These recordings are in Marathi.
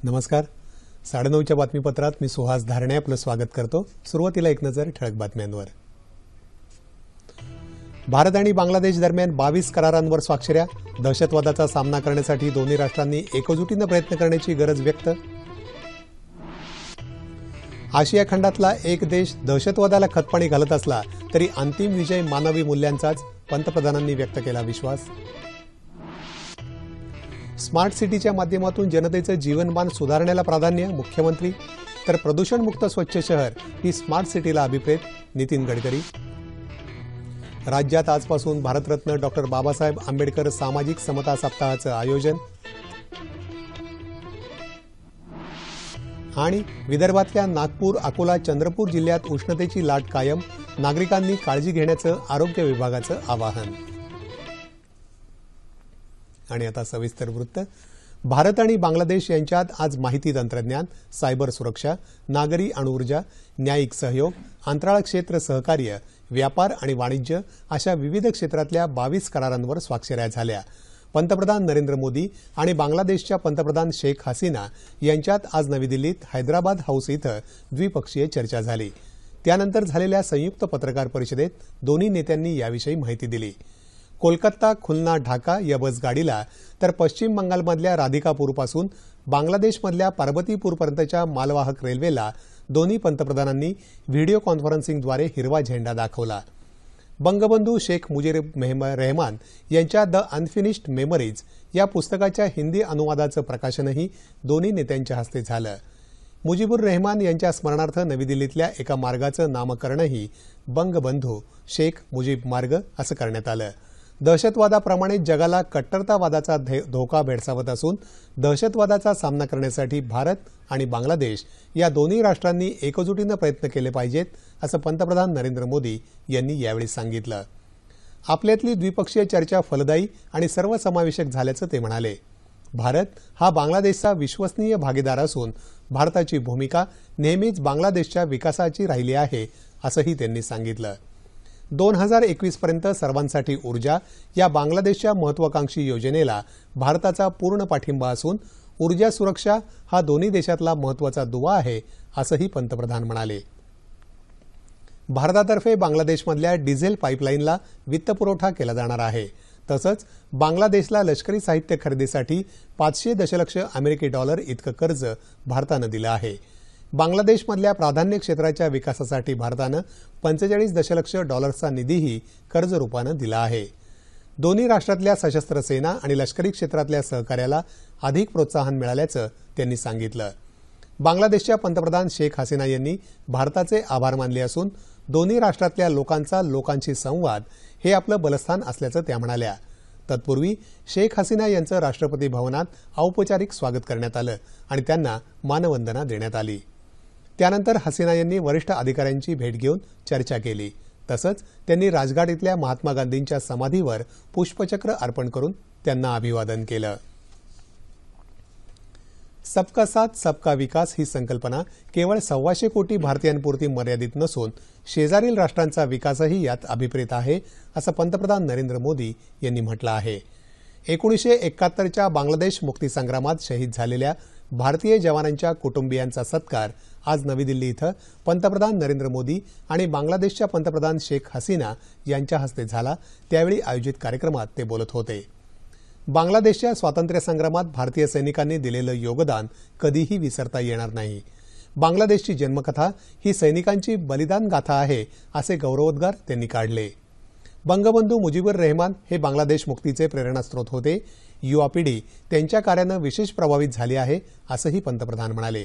नमस्कार. 9:30च्या बातमीपत्रात मी सुहास धारणे आपलं स्वागत करतो. सुरुवातीला एक नजर ठळक बातम्यांवर. भारत आणि बांगलादेश दरम्यान 22 करारांवर स्वाक्षऱ्या. दहशतवादाचा सामना करण्यासाठी दोन्ही राष्ट्रांनी एकजुटीनं प्रयत्न करण्याची गरज व्यक्त. आशिया खंडातला एक देश दहशतवादाला खतपाणी घालत असला तरी अंतिम विजय मानवी मूल्यांचाच, पंतप्रधानांनी व्यक्त केला विश्वास. स्मार्ट सिटीच्या माध्यमातून जनतेचं जीवनमान सुधारण्याला प्राधान्य, मुख्यमंत्री. तर प्रदूषणमुक्त स्वच्छ शहर ही स्मार्ट सिटीला अभिप्रेत, नितीन गडकरी. राज्यात आजपासून भारतरत्न डॉक्टर बाबासाहेब आंबेडकर सामाजिक समता सप्ताहाचं आयोजन. आणि विदर्भातल्या नागपूर, अकोला, चंद्रपूर जिल्ह्यात उष्णतेची लाट कायम, नागरिकांनी काळजी घेण्याचं आरोग्य विभागाचं आवाहन. आणि आता सविस्तर वृत्त. भारत आणि बांगलादेश यांच्यात आज माहिती तंत्रज्ञान, सायबर सुरक्षा, नागरी अणुऊर्जा, न्यायिक सहयोग, अंतराळ क्षेत्र सहकार्य, व्यापार आणि वाणिज्य अशा विविध क्षेत्रातल्या 22 करारांवर स्वाक्षऱ्या झाल्या. पंतप्रधान नरेंद्र मोदी आणि बांगलादेशच्या पंतप्रधान शेख हसीना यांच्यात आज नवी दिल्लीत हैदराबाद हाऊस इथं द्विपक्षीय चर्चा झाली. त्यानंतर झालेल्या संयुक्त पत्रकार परिषदेत दोन्ही नेत्यांनी याविषयी माहिती दिली. कोलकाता, खुलना, ढाका या बस गाडीला तर पश्चिम बंगालमधल्या राधिकापूरपासून बांगलादेशमधल्या पार्बतीपूरपर्यंतच्या मालवाहक रेल्वेला दोन्ही पंतप्रधानांनी व्हिडिओ कॉन्फरन्सिंगद्वारे हिरवा झेंडा दाखवला. बंगबंधू शेख मुजीब रहमान यांच्या द अनफिनिश्ड मेमरीज या पुस्तकाच्या हिंदी अनुवादाचं प्रकाशनही दोन्ही नेत्यांच्या हस्ते झालं. मुजीबुर रहमान यांच्या स्मरणार्थ नवी दिल्लीतल्या एका मार्गाचं नामकरणही बंगबंधू शेख मुजीब मार्ग असं करण्यात आलं. दहशतवादाप्रमाणे जगाला कट्टरतावादाचा धोका भेडसावत असून दहशतवादाचा सामना करण्यासाठी भारत आणि बांगलादेश या दोन्ही राष्ट्रांनी एकजुटीनं प्रयत्न केले पाहिजेत, असं पंतप्रधान नरेंद्र मोदी यांनी यावेळी सांगितलं. आपल्यातली द्विपक्षीय चर्चा फलदायी आणि सर्वसमावेशक झाल्याचं ते म्हणाले. भारत हा बांगलादेशचा विश्वसनीय भागीदार असून भारताची भूमिका नेहमीच बांगलादेशच्या विकासाची राहिली आहे, असंही त्यांनी सांगितलं. 2021 पर्यंत सर्वांसाठी ऊर्जा या बांगलादेशच्या महत्वाकांक्षी योजनेला भारताचा पूर्ण पाठिंबा असून ऊर्जा सुरक्षा हा दोन्ही देशातला महत्वाचा दुवा आहे, असंही पंतप्रधान म्हणाले. भारतातर्फे बांगलादेशमधल्या डिझेल पाईपलाईनला वित्तपुरवठा केला जाणार आहे. तसंच बांगलादेशला लष्करी साहित्य खरेदीसाठी 500 दशलक्ष अमेरिकी डॉलर इतकं कर्ज भारतानं दिलं आहे. बांगलादेशमधल्या प्राधान्य क्षेत्राच्या विकासासाठी भारतानं 45 दशलक्ष डॉलर्सचा निधीही कर्जरूपानं दिला आहे. दोन्ही राष्ट्रातल्या सशस्त्र सेना आणि लष्करी क्षेत्रातल्या सहकार्याला अधिक प्रोत्साहन मिळाल्याचं त्यांनी सांगितलं. बांगलादेशच्या पंतप्रधान शेख हसीना यांनी भारताचे आभार मानले असून दोन्ही राष्ट्रातल्या लोकांशी संवाद हे आपलं बलस्थान असल्याचं त्या म्हणाल्या. तत्पूर्वी शेख हसीना यांचं राष्ट्रपती भवनात औपचारिक स्वागत करण्यात आलं आणि त्यांना मानवंदना देण्यात आली. त्यानंतर हसीना यांनी वरिष्ठ अधिकाऱ्यांची भेट घेऊन चर्चा केली. तसंच त्यांनी राजघाट इथल्या महात्मा गांधींच्या समाधीवर पुष्पचक्र अर्पण करून त्यांना अभिवादन केलं. सबका साथ सबका विकास ही संकल्पना केवळ 125 कोटी भारतीयांपुरती मर्यादित नसून शेजारील राष्ट्रांचा विकासही यात अभिप्रेत आहे, असं पंतप्रधान नरेंद्र मोदी यांनी म्हटलं आहे. 1971च्या बांगलादेश मुक्तीसंग्रामात शहीद झालेल्या भारतीय जवानांच्या कुटुंबियांचा सत्कार आज नवी दिल्ली इथं पंतप्रधान नरेंद्र मोदी आणि बांगलादेशच्या पंतप्रधान शेख हसीना यांच्या हस्ते झाला. त्यावेळी आयोजित कार्यक्रमात ते बोलत होते. बांगलादेशच्या स्वातंत्र्य संग्रामात भारतीय सैनिकांनी दिलेलं योगदान कधीही विसरता येणार नाही. बांगलादेशची जन्मकथा ही सैनिकांची बलिदान गाथा आहे, असे गौरवोद्गार त्यांनी काढले. बंगबंधू मुजीबुर रहमान हे बांगलादेश मुक्तीचे प्रेरणास्त्रोत होते. युवा पिढी त्यांच्या कार्यानं विशेष प्रभावित झाली आहे, असंही पंतप्रधान म्हणाले.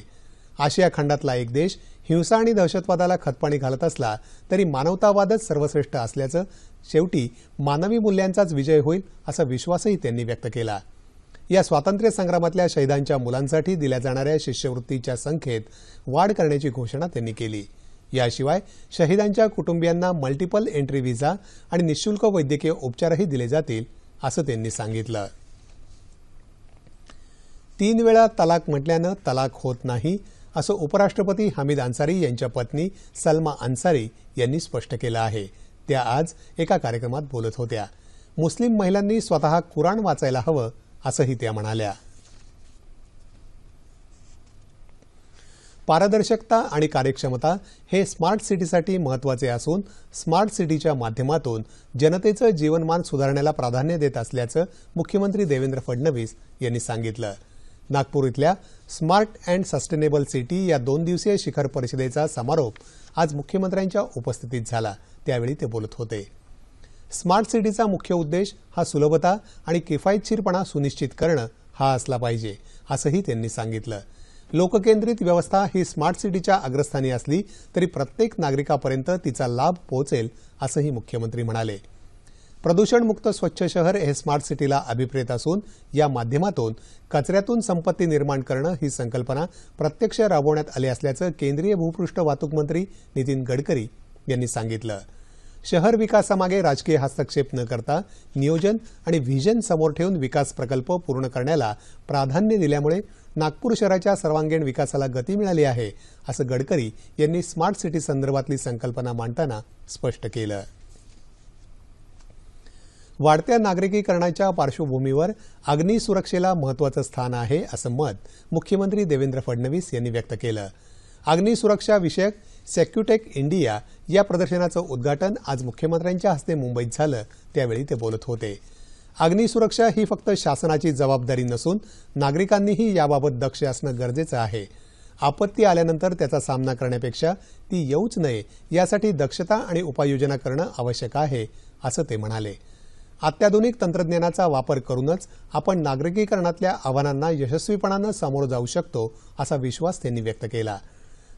आशिया खंडातला एक देश हिंसा आणि दहशतवादाला खतपाणी घालत असला तरी मानवतावादच सर्वश्रेष्ठ असल्याचं, शेवटी मानवी मूल्यांचाच विजय होईल असा विश्वासही त्यांनी व्यक्त केला. या स्वातंत्र्य संग्रामातल्या शहीदांच्या मुलांसाठी दिल्या जाणाऱ्या शिष्यवृत्तीच्या संख्येत वाढ करण्याची घोषणा त्यांनी केली. याशिवाय शहीदांच्या कुटुंबियांना मल्टिपल एंट्री व्हिसा आणि निःशुल्क वैद्यकीय उपचारही दिले जातील, असं त्यांनी सांगितलं. 3 वेळा तलाक म्हटल्यानं तलाक होत नाही, असं उपराष्ट्रपती हमीद अन्सारी यांच्या पत्नी सलमा अन्सारी यांनी स्पष्ट केलं आहे. त्या आज एका कार्यक्रमात बोलत होत्या. मुस्लिम महिलांनी स्वतः कुराण वाचायला हवं, असंही त्या म्हणाल्या. पारदर्शकता आणि कार्यक्षमता हे स्मार्ट सिटीसाठी महत्त्वाचे असून स्मार्ट सिटीच्या माध्यमातून जनतेचं जीवनमान सुधारण्याला प्राधान्य देत असल्याचं मुख्यमंत्री देवेंद्र फडणवीस यांनी सांगितलं। नागपूर इथल्या स्मार्ट अँड सस्टेनेबल सिटी या 2 दिवसीय शिखर परिषदेचा समारोप आज मुख्यमंत्र्यांच्या उपस्थितीत झाला, त्यावेळी ते बोलत होते। स्मार्ट सिटीचा मुख्य उद्देश हा सुलभता आणि किफायतशीरपणा सुनिश्चित करणं हा असला पाहिजे, असंही त्यांनी सांगितलं। लोककेंद्रित व्यवस्था ही स्मार्ट सिटीच्या अग्रस्थानी असली तरी प्रत्येक नागरिकापर्यंत तिचा लाभ पोहोचेल, असंही मुख्यमंत्री म्हणाले। प्रदूषणमुक्त स्वच्छ शहर हे स्मार्ट सिटीला अभिप्रेत असून या माध्यमातून कचऱ्यातून संपत्ती निर्माण करणं ही संकल्पना प्रत्यक्ष राबवण्यात आली असल्याचं केंद्रीय भूपृष्ठ वाहतूक मंत्री नितीन गडकरी यांनी सांगितलं। शहर विकासामागे राजकीय हस्तक्षेप न करता नियोजन आणि व्हिजन समोर ठेवून विकास प्रकल्प पूर्ण करण्याला प्राधान्य दिल्यामुळे नागपूर शहराच्या सर्वांगीण विकासाला गती मिळाली आहे, असं गडकरी यांनी स्मार्ट सिटी संदर्भातली संकल्पना मांडताना स्पष्ट केलं। वाढत्या नागरिकीकरणाच्या पार्श्वभूमीवर अग्नी सुरक्षेला महत्त्वाचं स्थान आहे, असं मत मुख्यमंत्री देवेंद्र फडणवीस यांनी व्यक्त केलं। अग्नी सुरक्षा विषयक सेक्युटेक इंडिया या प्रदर्शनाचं उद्घाटन आज मुख्यमंत्र्यांच्या हस्ते मुंबईत झालं, त्यावेळी ते बोलत होते। अग्नी सुरक्षा ही फक्त शासनाची जबाबदारी नसून नागरिकांनीही याबाबत दक्ष असणं गरजेचं आहे। आपत्ती आल्यानंतर त्याचा सामना करण्यापेक्षा ती येऊच नये यासाठी दक्षता आणि उपाययोजना करणं आवश्यक आहे, असं ते म्हणाले। अत्याधुनिक तंत्रज्ञानाचा वापर करूनच आपण नागरिकीकरणातल्या आव्हानांना यशस्वीपणानं सामोरं जाऊ शकतो, असा विश्वास त्यांनी व्यक्त केला।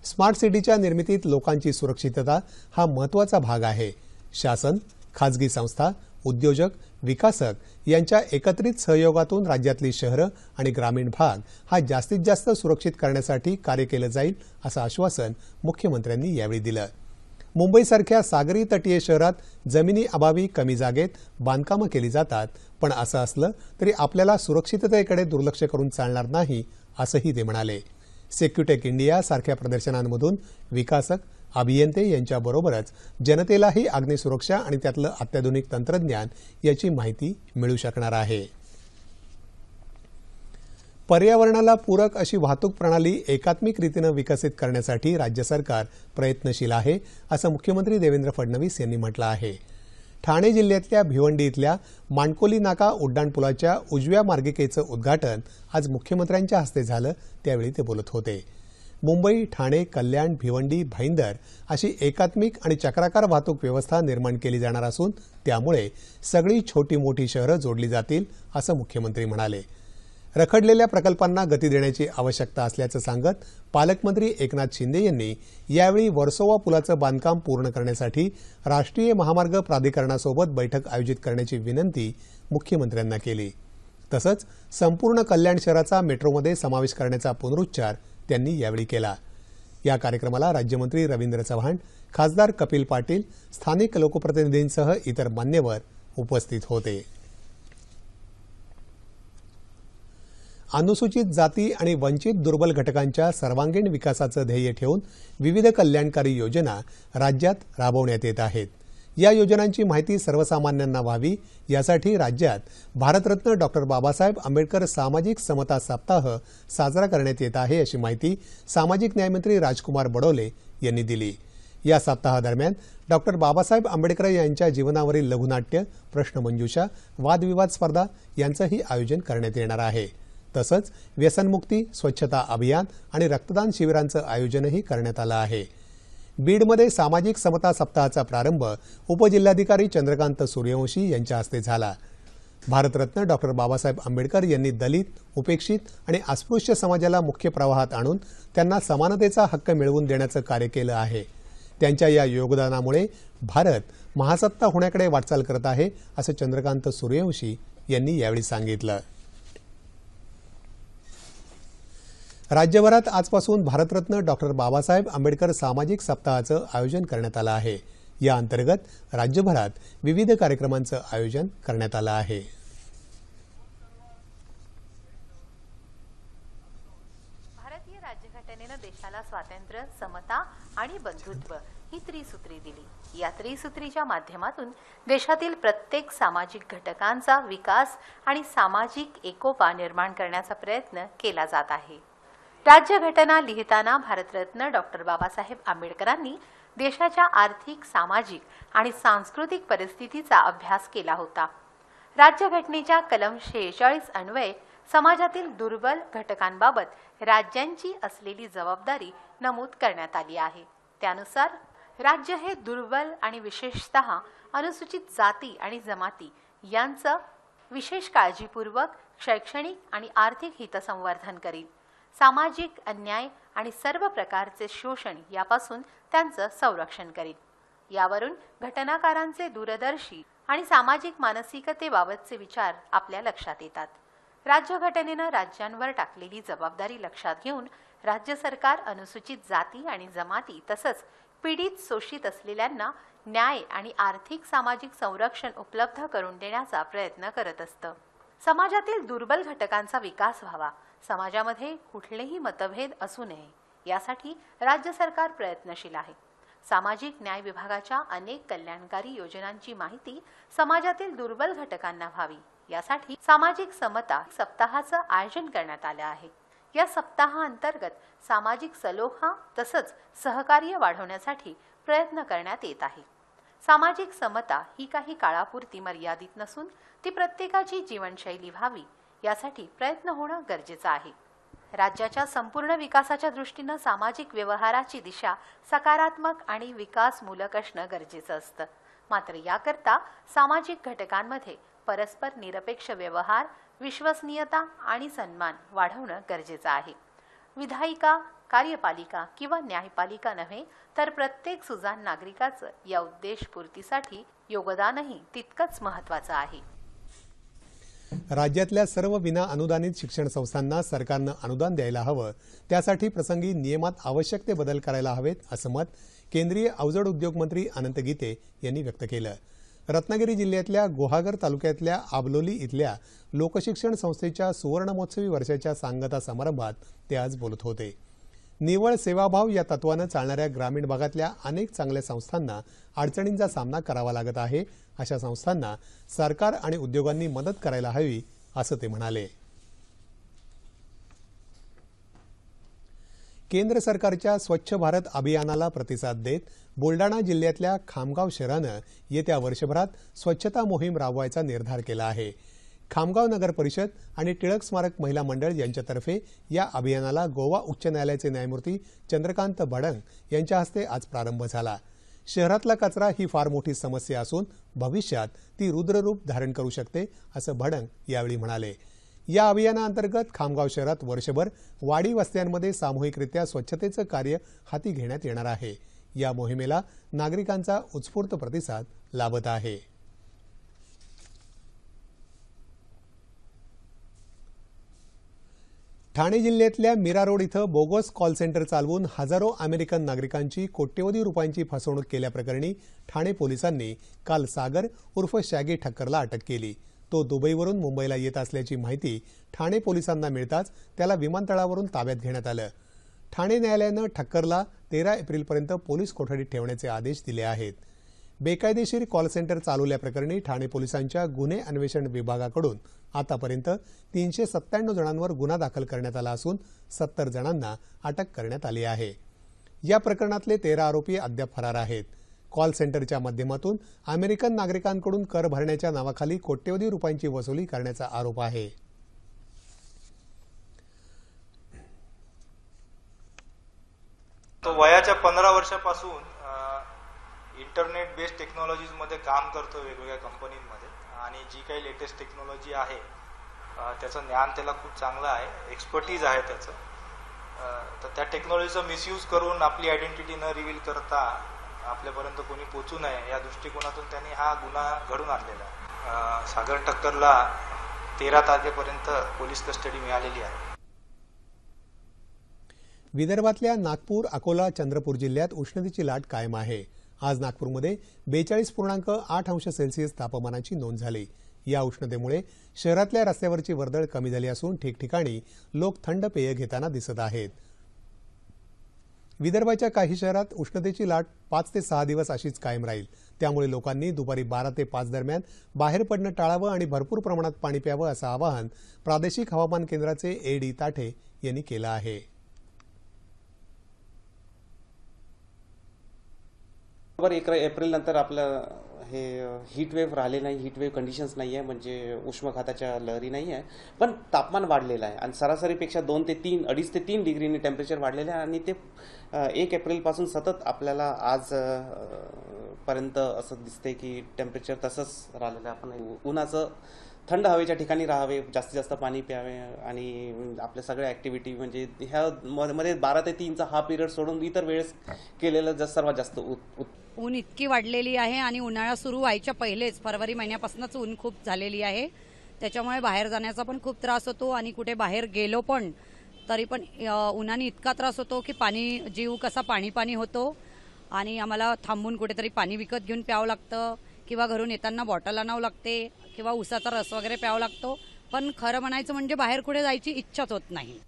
स्मार्ट सिटीच्या निर्मितीत लोकांची सुरक्षितता हा महत्त्वाचा भाग आहे। शासन, खाजगी संस्था, उद्योजक, विकासक यांच्या एकत्रित सहयोगातून राज्यातली शहरं आणि ग्रामीण भाग हा जास्तीत जास्त सुरक्षित करण्यासाठी कार्य केलं जाईल, असं आश्वासन मुख्यमंत्र्यांनी यावेळी दिलं। मुंबईसारख्या सागरी तटीय शहरात जमिनीअभावी कमी जागेत बांधकामं केली जातात, पण असं असलं तरी आपल्याला सुरक्षिततेकडे दुर्लक्ष करून चालणार नाही, असंही ते म्हणाले। सेक्युटेक इंडिया सारख्या प्रदर्शनांमधून विकासक, अभियंते यांच्याबरोबरच जनतेलाही अग्निसुरक्षा आणि त्यातलं अत्याधुनिक तंत्रज्ञान याची माहिती मिळू शकणार आहे। पर्यावरणाला पूरक अशी वाहतूक प्रणाली एकात्मिक रीतीनं विकसित करण्यासाठी राज्य सरकार प्रयत्नशील आहे, असं मुख्यमंत्री देवेंद्र फडणवीस यांनी म्हटलं आहे। ठाणे जिल्ह्यातल्या भिवंडी इथल्या मांडकोली नाका उड्डाणपुलाच्या उजव्या मार्गिकेचं उद्घाटन आज मुख्यमंत्र्यांच्या हस्ते झालं, त्यावेळी ते बोलत होते। मुंबई, ठाणे, कल्याण, भिवंडी, भाईंदर अशी एकात्मिक आणि चक्राकार वाहतूक व्यवस्था निर्माण केली जाणार असून त्यामुळे सगळी छोटी मोठी शहरं जोडली जातील, असं मुख्यमंत्री म्हणाले। रखडलेल्या प्रकल्पांना गती देण्याची आवश्यकता असल्याचं सांगत पालकमंत्री एकनाथ शिंदे यांनी यावेळी वर्सोवा पुलाचं बांधकाम पूर्ण करण्यासाठी राष्ट्रीय महामार्ग प्राधिकरणासोबत बैठक आयोजित करण्याची विनंती मुख्यमंत्र्यांना केली। तसंच संपूर्ण कल्याण शहराचा मेट्रोमध्ये समावेश करण्याचा पुनरुच्चार त्यांनी यावेळी केला। या कार्यक्रमाला राज्यमंत्री रवींद्र चव्हाण, खासदार कपिल पाटील, स्थानिक लोकप्रतिनिधींसह इतर मान्यवर उपस्थित होते। अनुसूचित जाती आणि वंचित दुर्बल घटकांच्या सर्वांगीण विकासाचं ध्येय ठेवून विविध कल्याणकारी योजना राज्यात राबवण्यात येत आहेत। या योजनांची माहिती सर्वसामान्यांना व्हावी यासाठी राज्यात भारतरत्न डॉक्टर बाबासाहेब आंबेडकर सामाजिक समता सप्ताह साजरा करण्यात येत आहे, अशी माहिती सामाजिक न्यायमंत्री राजकुमार बडोले यांनी दिली। या सप्ताहादरम्यान डॉक्टर बाबासाहेब आंबेडकर यांच्या जीवनावरील लघुनाट्य, प्रश्नमंजुषा, वादविवाद स्पर्धा यांचंही आयोजन करण्यात येणार आहे। तसंच व्यसनमुक्ती, स्वच्छता अभियान आणि रक्तदान शिबिरांचं आयोजनही करण्यात आलं आहे। बीडमध्ये सामाजिक समता सप्ताहाचा प्रारंभ उपजिल्हाधिकारी चंद्रकांत सूर्यवंशी यांच्या हस्ते झाला। भारतरत्न डॉक्टर बाबासाहेब आंबेडकर यांनी दलित, उपेक्षित आणि अस्पृश्य समाजाला मुख्य प्रवाहात आणून त्यांना समानतेचा हक्क मिळवून देण्याचं कार्य केलं आहे। त्यांच्या या योगदानामुळे भारत महासत्ता होण्याकडे वाटचाल करत आहे, असं चंद्रकांत सूर्यवंशी यांनी यावेळी सांगितलं। राज्यभरात आजपासून भारतरत्न डॉक्टर बाबासाहेब आंबेडकर सामाजिक सप्ताहाचं आयोजन करण्यात आलं आहे। या अंतर्गत राज्यभरात विविध कार्यक्रमांचं आयोजन करण्यात आलं आहे। भारतीय राज्यघटनेनं देशाला स्वातंत्र्य, समता आणि बंधुत्व ही त्रिसूत्री दिली। या त्रिसूत्रीच्या माध्यमातून देशातील प्रत्येक सामाजिक घटकांचा विकास आणि सामाजिक एकोपा निर्माण करण्याचा प्रयत्न केला जात आहे। राज्यघटना लिहिताना भारतरत्न डॉक्टर बाबासाहेब आंबेडकरांनी देशाच्या आर्थिक, सामाजिक आणि सांस्कृतिक परिस्थितीचा अभ्यास केला होता. राज्यघटनेच्या कलम 46 अन्वये समाजातील दुर्बल घटकांबाबत राज्यांची असलेली जबाबदारी नमूद करण्यात आली आहे. त्यानुसार राज्य हे दुर्बल आणि विशेषतः अनुसूचित जाती आणि जमाती यांचं विशेष काळजीपूर्वक शैक्षणिक आणि आर्थिक हितसंवर्धन करील. सामाजिक अन्याय आणि सर्व प्रकारचे शोषण यापासून त्यांचं संरक्षण करील. यावरून घटनाकारांचे दूरदर्शी आणि सामाजिक मानसिकतेबाबतचे विचार आपल्या लक्षात येतात. राज्यघटनेनं राज्यांवर टाकलेली जबाबदारी लक्षात घेऊन राज्य सरकार अनुसूचित जाती आणि जमाती तसंच पीडित, शोषित असलेल्यांना न्याय आणि आर्थिक, सामाजिक संरक्षण उपलब्ध करून देण्याचा प्रयत्न करत असतं. समाजातील दुर्बल घटकांचा विकास व्हावा, समाजामध्ये कुठलेही मतभेद असू नये यासाठी राज्य सरकार प्रयत्नशील आहे. सामाजिक न्याय विभागाच्या अनेक कल्याणकारी योजनांची माहिती समाजातील दुर्बल घटकांना व्हावी यासाठी सामाजिक समता सप्ताहाचं आयोजन करण्यात आलं आहे. या सप्ताहाअंतर्गत सामाजिक सलोखा तसंच सहकार्य वाढवण्यासाठी प्रयत्न करण्यात येत आहे. सामाजिक समता ही काही काळापुरती मर्यादित नसून ती प्रत्येकाची जीवनशैली व्हावी यासाठी प्रयत्न होणं गरजेचं आहे. राज्याच्या संपूर्ण विकासाच्या दृष्टीनं सामाजिक व्यवहाराची दिशा सकारात्मक आणि विकासमूलक असणं गरजेचं असतं. मात्र याकरता सामाजिक घटकांमध्ये परस्पर निरपेक्ष व्यवहार, विश्वसनीयता आणि सन्मान वाढवणं गरजेचं आहे. विधायिका, कार्यपालिका किंवा न्यायपालिका नव्हे तर प्रत्येक सुजाण नागरिकाचं या उद्देशपूर्तीसाठी योगदानही तितकंच महत्त्वाचं आहे. राज्यातल्या सर्व विना अनुदानित शिक्षण संस्थांना सरकारनं अनुदान द्यायला हवं, त्यासाठी प्रसंगी नियमात आवश्यक ते बदल करायला हवेत, असं मत केंद्रीय अवजड उद्योग मंत्री अनंत गीते यांनी व्यक्त केलं. रत्नागिरी जिल्ह्यातल्या गुहागर तालुक्यातल्या आबलोली इथल्या लोकशिक्षण संस्थेच्या सुवर्णमहोत्सवी वर्षाच्या सांगता समारंभात ते आज बोलत होते. निव्वळ सेवाभाव या तत्वानं चालणाऱ्या ग्रामीण भागातल्या अनेक चांगल्या संस्थांना अडचणींचा सामना करावा लागत आहे. अशा संस्थांना सरकार आणि उद्योगांनी मदत करायला हवी, असं ते म्हणाले. केंद्र सरकारच्या स्वच्छ भारत अभियानाला प्रतिसाद देत बुलडाणा जिल्ह्यातल्या खामगाव शहरानं येत्या वर्षभरात स्वच्छता मोहीम राबवायचा निर्धार केला आहे. खामगाव नगर परिषद आणि टिळक स्मारक महिला मंडळ यांच्यातर्फे या अभियानाला गोवा उच्च न्यायालयाचे न्यायमूर्ती चंद्रकांत बडंग यांच्या हस्ते आज प्रारंभ झाला. शहरातला कचरा ही फार मोठी समस्या असून भविष्यात ती रुद्ररूप धारण करू शकते, असं बडंग यावेळी म्हणाले. या अभियानाअंतर्गत खामगाव शहरात वर्षभर वाडी वस्त्यांमध्ये सामूहिकरित्या स्वच्छतेचं कार्य हाती घेण्यात येणार आहे. या मोहिमेला नागरिकांचा उत्स्फूर्त प्रतिसाद लाभत आहे. ठाणे जिल्ह्यातल्या मीरा रोड इथं बोगस कॉल सेंटर चालवून हजारो अमेरिकन नागरिकांची कोट्यवधी रुपयांची फसवणूक केल्याप्रकरणी ठाणे पोलिसांनी काल सागर उर्फ शॅगी ठक्करला अटक केली. तो दुबईवरून मुंबईला येत असल्याची माहिती ठाणे पोलिसांना मिळताच त्याला विमानतळावरून ताब्यात घेण्यात आलं. ठाणे न्यायालयानं ठक्करला 13 एप्रिलपर्यंत पोलीस कोठडीत ठेवण्याचे आदेश दिले आहेत. बेकायदेशीर कॉल सेंटर चालवल्याप्रकरणी ठाणे पोलिसांच्या गुन्हे अन्वेषण विभागाकडून आतापर्यंत 397 जणांवर गुन्हा दाखल करण्यात आला असून 70 जणांना अटक करण्यात आली आहे. या प्रकरणातले 13 आरोपी अद्याप फरार आहेत. कॉल सेंटरच्या माध्यमातून अमेरिकन नागरिकांकडून कर भरण्याच्या नावाखाली कोट्यवधी रुपयांची वसुली करण्याचा आरोप आहे. तो वयाच्या 15 वर्षापासून इंटरनेट बेस्ड टेक्नॉलॉजीजमध्ये काम करतो वेगवेगळ्या कंपनीमध्ये, आणि जी काही लेटेस्ट टेक्नॉलॉजी आहे त्याचं ज्ञान त्याला खूप चांगलं आहे, एक्सपर्टीज आहे त्याचं. तर त्या टेक्नॉलॉजीचा मिसयूज करून आपली आयडेंटिटी न रिव्हील करता आपल्यापर्यंत कोणी पोचू नये या दृष्टिकोनातून त्यांनी हा गुन्हा घडून आणलेला आहे. सागर ठक्करला 13 तारखेपर्यंत पोलीस कस्टडी मिळालेली आहे. विदर्भातल्या नागपूर, अकोला, चंद्रपूर जिल्ह्यात उष्णतेची लाट कायम आहे. आज नागपूरमध्ये 42.8 अंश सेल्सिअस तापमानाची नोंद झाली. या उष्णतेमुळे शहरातल्या रस्त्यावरची वर्दळ कमी झाली असून ठिकठिकाणी लोक थंड पेय घेताना दिसत आहेत. विदर्भाच्या काही शहरात उष्णतेची लाट 5 ते 6 दिवस अशीच कायम राहील. त्यामुळे लोकांनी दुपारी 12 ते 5 दरम्यान बाहेर पडणं टाळावं आणि भरपूर प्रमाणात पाणी प्यावं, असं आवाहन प्रादेशिक हवामान केंद्राचे ए.डी. ताठे यांनी केलं आहे. 1 एप्रिल नंतर आपलं हे हीट वेव्ह राहिले नाही, हीट वेव्ह कंडिशन्स नाही आहे, म्हणजे उष्माघाताच्या लहरी नाही आहे, पण तापमान वाढलेलं आहे आणि सरासरीपेक्षा 2 ते 3 2.5 ते 3 डिग्रीनी टेम्परेचर वाढलेलं आहे आणि ते 1 एप्रिलपासून सतत आपल्याला आज पर्यंत असं दिसते की टेम्परेचर तसंच राहिलेलं आहे. आपण उन्हाचं थंड हवेच्या ठिकाणी राहावे, जास्तीत जास्त पाणी प्यावे आणि आपल्या सगळ्या ॲक्टिव्हिटी म्हणजे ह्या मध्ये 12 ते 3चा हा पिरियड सोडून इतर वेळेस केलेलं सर्वात जास्त ऊन इतकी वाढलेली आहे आणि उन्हाळा सुरू व्हायच्या पहिलेच फरवरी महिन्यापासूनच ऊन खूप झालेली आहे. त्याच्यामुळे बाहेर जाण्याचा पण खूप त्रास होतो आणि कुठे बाहेर गेलो पण तरी पण उन्हाने इतका त्रास होतो की पाणी जीव कसा पाणी होतो आणि आम्हाला थांबून कुठेतरी पाणी विकत घेऊन प्यावं लागतं किंवा घरून येताना बॉटल आणावं लागते किंवा उसाचा रस वगैरे प्यावा लागतो. पण खरं म्हणायचं म्हणजे बाहेर कुठे जायची इच्छाच होत नाही.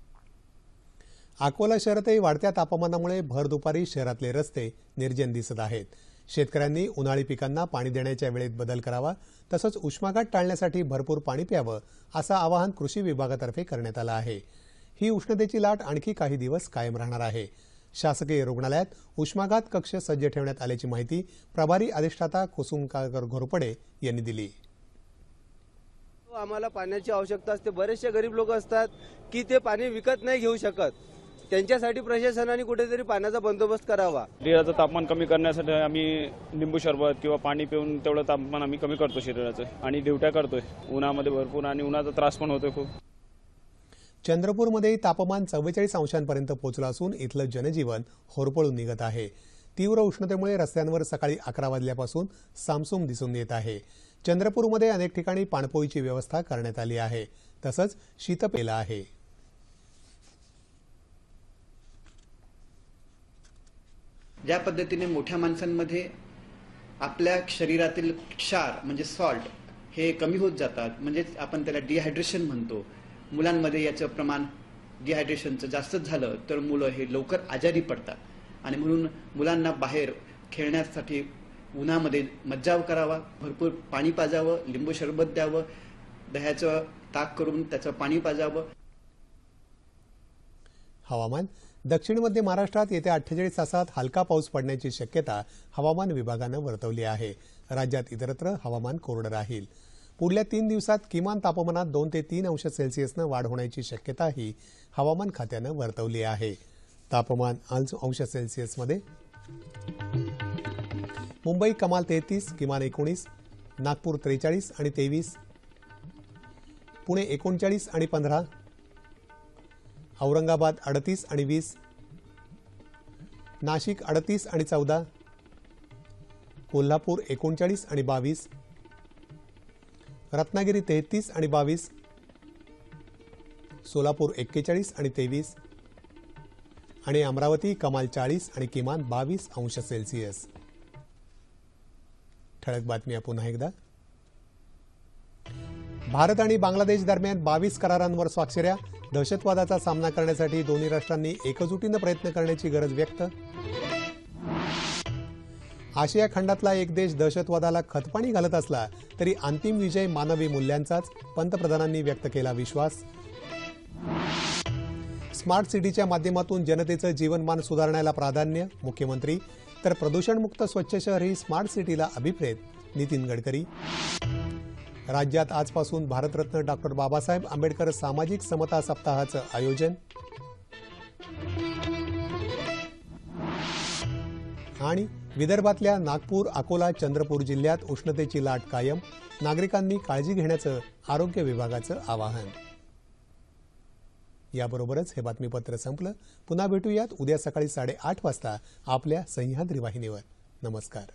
अकोला शहरातही वाढत्या तापमानामुळे भर दुपारी शहरातले रस्ते निर्जन दिसत आहेत. शेतकऱ्यांनी उन्हाळी पिकांना पाणी देण्याच्या वेळेत बदल करावा, तसंच उष्माघात टाळण्यासाठी भरपूर पाणी प्यावं असं आवाहन कृषी विभागातर्फे करण्यात आलं आहे. ही उष्णतेची लाट आणखी काही दिवस कायम राहणार आहे. शासकीय रुग्णालयात उष्माघात कक्ष सज्ज ठेवण्यात आल्याची माहिती प्रभारी अधिष्ठाता कुसुमकाकर घोरपडे यांनी दिली. आम्हाला पाण्याची आवश्यकता असते. बरेचसे गरीब लोक असतात की ते पाणी विकत नाही घेऊ शकत. त्यांच्यासाठी प्रशासनाने कुठेतरी पाण्याचा बंदोबस्त करावा. शरीराचं तापमान कमी करण्यासाठी आम्ही लिंबू सरबत किंवा पाणी पिऊन तेवढं तापमान आम्ही कमी करतो शरीराचं आणि ड्युट्या करतोय उन्हामध्ये भरपूर आणि उन्हाचा त्रास पण होतोय खूप. चंद्रपूरमध्ये तापमान 44 अंशांपर्यंत पोहोचलं असून इथलं जनजीवन होरपळून निघत आहे. तीव्र उष्णतेमुळे रस्त्यांवर सकाळी 11 वाजल्यापासून सामसूम दिसून येत आहे. चंद्रपूरमध्ये अनेक ठिकाणी पाणपोईची व्यवस्था करण्यात आली आहे, तसंच शीतपेला आहे. ज्या पद्धतीने मोठ्या माणसांमध्ये आपल्या शरीरातील क्षार म्हणजे सॉल्ट हे कमी होत जातात, म्हणजेच आपण त्याला डिहायड्रेशन म्हणतो. मुलांमध्ये याचं प्रमाण डिहायड्रेशनचं जास्तच झालं तर मुलं हे लवकर आजारी पडतात आणि म्हणून मुलांना बाहेर खेळण्यासाठी उन्हामध्ये मज्जाव करावा, भरपूर पाणी पाजावं, लिंबू सरबत द्यावं, दह्याचं ताक करून त्याचं पाणी पाजावं. हवामान. दक्षिण मध्य महाराष्ट्रात येत्या 48 तासात हलका पाऊस पडण्याची शक्यता हवामान विभागानं वर्तवली आहे. राज्यात इतरत्र हवामान कोरडं राहील. पुढल्या 3 दिवसात किमान तापमानात 2 ते 3 अंश सेल्सिअसनं वाढ होण्याची शक्यताही हवामान खात्यानं वर्तवली आहे. तापमान अंश सेल्सिअसमध्ये मुंबई कमाल 33, किमान 19, नागपूर 43 आणि 23, पुणे 39 आणि 15, औरंगाबाद 38 आणि 20, नाशिक 38 आणि 14, कोल्हापूर 39 आणि 22, रत्नागिरी 33 आणि 22, सोलापूर 41 आणि 23 आणि अमरावती कमाल 40 आणि किमान 22 अंश सेल्सिअस. ठळक बातम्या पुन्हा एकदा. भारत आणि बांगलादेश दरम्यान 22 करारांवर स्वाक्षऱ्या. दहशतवादाचा सामना करण्यासाठी दोन्ही राष्ट्रांनी एकजुटीनं प्रयत्न करण्याची गरज व्यक्त. आशिया खंडातला एक देश दहशतवादाला खतपाणी घालत असला तरी अंतिम विजय मानवी मूल्यांचाच, पंतप्रधानांनी व्यक्त केला विश्वास. स्मार्ट सिटीच्या माध्यमातून जनतेचं जीवनमान सुधारण्याला प्राधान्य, मुख्यमंत्री. तर प्रदूषणमुक्त स्वच्छ शहर ही स्मार्ट सिटीला अभिप्रेत, नितीन गडकरी. राज्यात आजपासून भारतरत्न डॉक्टर बाबासाहेब आंबेडकर सामाजिक समता सप्ताहाचं आयोजन. आणि विदर्भातल्या नागपूर, अकोला, चंद्रपूर जिल्ह्यात उष्णतेची लाट कायम, नागरिकांनी काळजी घेण्याचं आरोग्य विभागाचं आवाहन. याबरोबरच हे बातमीपत्र संपलं. पुन्हा भेटूयात उद्या सकाळी 8:30 वाजता आपल्या सह्याद्री वाहिनीवर. नमस्कार.